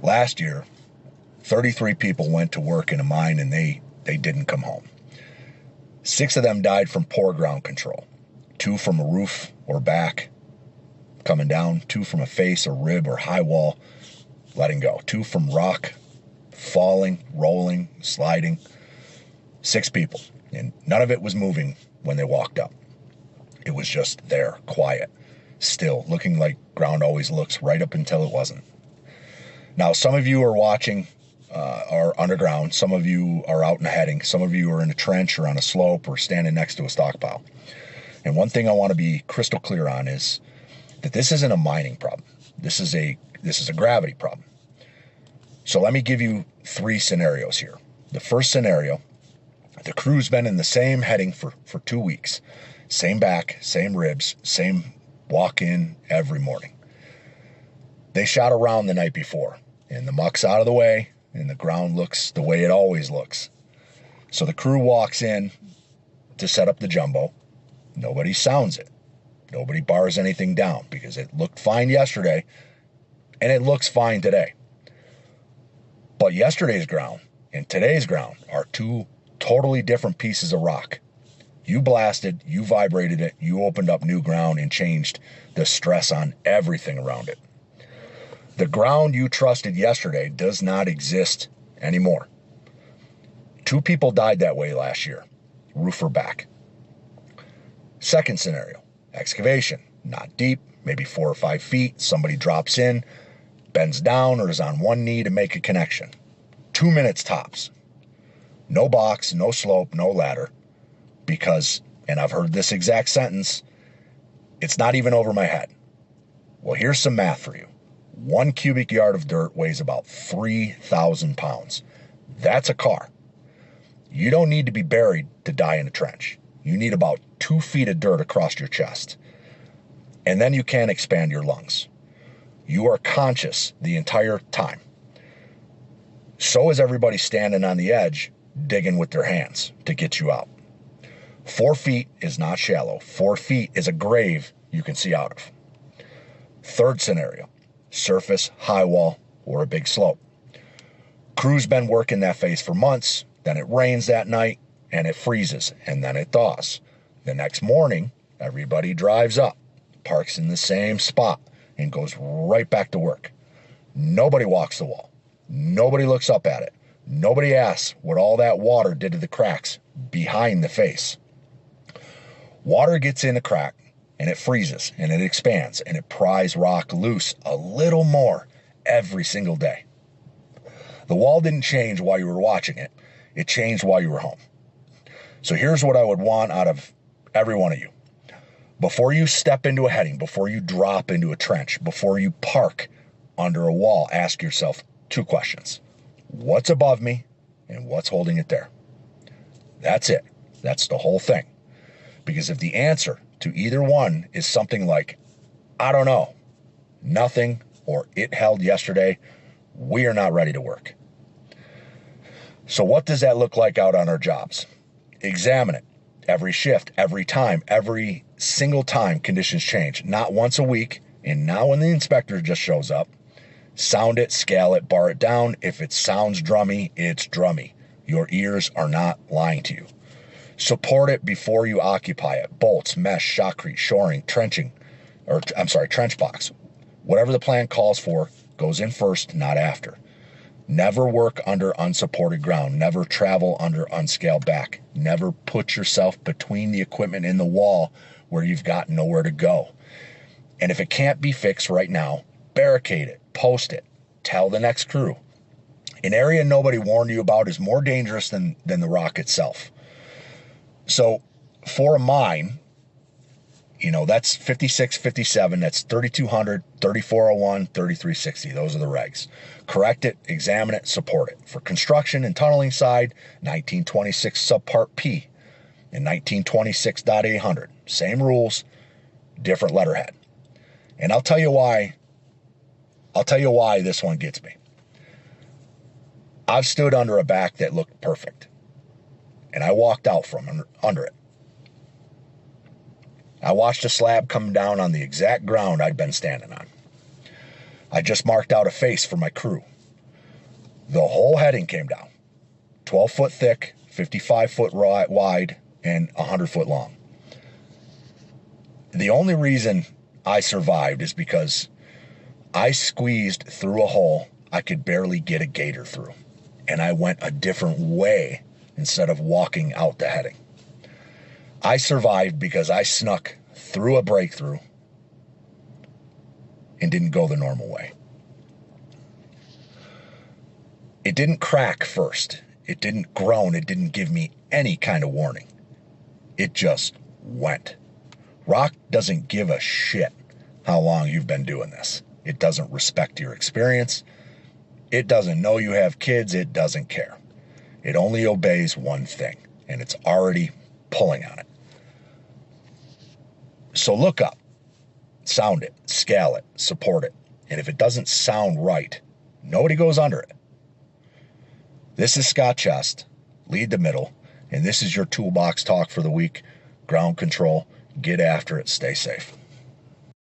Last year, 33 people went to work in a mine and they didn't come home. 6 of them died from poor ground control. 2 from a roof or back coming down. 2 from a face or rib or high wall letting go. 2 from rock falling, rolling, sliding. 6 people. And none of it was moving when they walked up. It was just there, quiet, still, looking like ground always looks right up until it wasn't. Now, some of you are watching are underground. Some of you are out in a heading. Some of you are in a trench or on a slope or standing next to a stockpile. And one thing I want to be crystal clear on is that this isn't a mining problem. This is a gravity problem. So let me give you 3 scenarios here. The first scenario, the crew's been in the same heading for 2 weeks. Same back, same ribs, same walk in every morning. They shot around the night before, and the muck's out of the way, and the ground looks the way it always looks. So the crew walks in to set up the jumbo. Nobody sounds it. Nobody bars anything down because it looked fine yesterday, and it looks fine today. But yesterday's ground and today's ground are 2 totally different pieces of rock. You blasted, you vibrated it, you opened up new ground and changed the stress on everything around it. The ground you trusted yesterday does not exist anymore. 2 people died that way last year, roof or back. Second scenario, excavation, not deep, maybe 4 or 5 feet. Somebody drops in, bends down or is on one knee to make a connection. 2 minutes tops. No box, no slope, no ladder. Because, and I've heard this exact sentence, it's not even over my head. Well, here's some math for you. 1 cubic yard of dirt weighs about 3,000 pounds. That's a car. You don't need to be buried to die in a trench. You need about 2 feet of dirt across your chest. And then you can't expand your lungs. You are conscious the entire time. So is everybody standing on the edge, digging with their hands to get you out. 4 feet is not shallow. 4 feet is a grave you can see out of. Third scenario, surface, high wall, or a big slope. Crew's been working that face for months, then it rains that night, and it freezes, and then it thaws. The next morning, everybody drives up, parks in the same spot, and goes right back to work. Nobody walks the wall. Nobody looks up at it. Nobody asks what all that water did to the cracks behind the face. Water gets in a crack, and it freezes, and it expands, and it pries rock loose a little more every single day. The wall didn't change while you were watching it. It changed while you were home. So here's what I would want out of every one of you. Before you step into a heading, before you drop into a trench, before you park under a wall, ask yourself 2 questions. What's above me, and what's holding it there? That's it. That's the whole thing. Because if the answer to either one is something like, I don't know, nothing, or it held yesterday, we are not ready to work. So what does that look like out on our jobs? Examine it. Every shift, every time, every single time conditions change. Not once a week, and not when the inspector just shows up. Sound it, scale it, bar it down. If it sounds drummy, it's drummy. Your ears are not lying to you. Support it before you occupy it. Bolts, mesh, shotcrete, shoring, trench box. Whatever the plan calls for goes in first, not after. Never work under unsupported ground. Never travel under unscaled back. Never put yourself between the equipment and the wall where you've got nowhere to go. And if it can't be fixed right now, barricade it, post it, tell the next crew. An area nobody warned you about is more dangerous than the rock itself. So for a mine, that's 56, 57, that's 3200, 3401, 3360. Those are the regs. Correct it, examine it, support it. For construction and tunneling side, 1926 subpart P and 1926.800. Same rules, different letterhead. And I'll tell you why this one gets me. I've stood under a back that looked perfect, and I walked out from under it. I watched a slab come down on the exact ground I'd been standing on. I just marked out a face for my crew. The whole heading came down. 12 foot thick, 55 foot wide, and 100 foot long. The only reason I survived is because I squeezed through a hole I could barely get a gator through. And I went a different way instead of walking out the heading. I survived because I snuck through a breakthrough and didn't go the normal way. It didn't crack first. It didn't groan. It didn't give me any kind of warning. It just went. Rock doesn't give a shit how long you've been doing this. It doesn't respect your experience. It doesn't know you have kids. It doesn't care. It only obeys one thing, and it's already pulling on it. So look up, sound it, scale it, support it. And if it doesn't sound right, nobody goes under it. This is Scott Chest, lead the middle, and this is your Toolbox talk for the week. Ground control, get after it, stay safe.